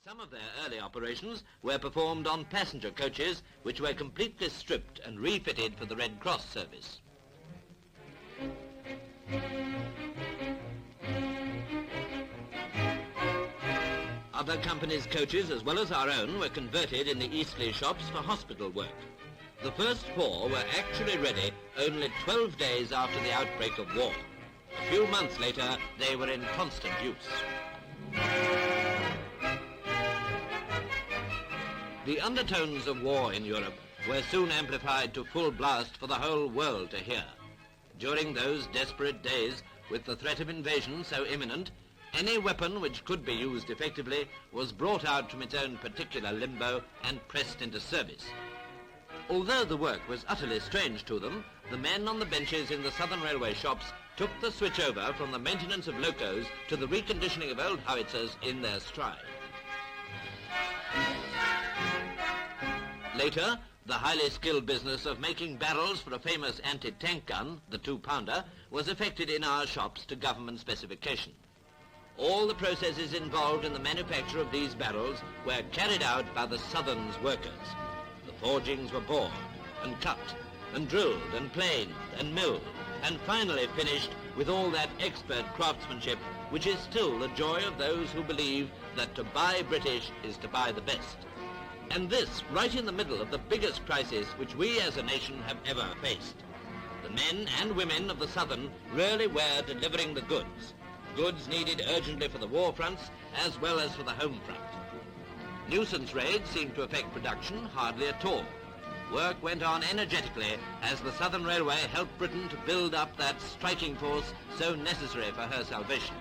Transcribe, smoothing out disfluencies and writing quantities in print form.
Some of their early operations were performed on passenger coaches, which were completely stripped and refitted for the Red Cross service. Other companies' coaches, as well as our own, were converted in the Eastleigh shops for hospital work. The first 4 were actually ready only 12 days after the outbreak of war. A few months later, they were in constant use. The undertones of war in Europe were soon amplified to full blast for the whole world to hear. During those desperate days, with the threat of invasion so imminent, any weapon which could be used effectively was brought out from its own particular limbo and pressed into service. Although the work was utterly strange to them, the men on the benches in the Southern Railway shops took the switch over from the maintenance of locos to the reconditioning of old howitzers in their stride. Later, the highly skilled business of making barrels for a famous anti-tank gun, the 2-pounder, was effected in our shops to government specification. All the processes involved in the manufacture of these barrels were carried out by the Southern's workers. The forgings were bored and cut and drilled and planed and milled and finally finished with all that expert craftsmanship which is still the joy of those who believe that to buy British is to buy the best. And this right in the middle of the biggest crisis which we as a nation have ever faced. The men and women of the Southern really were delivering the goods. Goods needed urgently for the war fronts as well as for the home front. Nuisance raids seemed to affect production hardly at all. Work went on energetically as the Southern Railway helped Britain to build up that striking force so necessary for her salvation.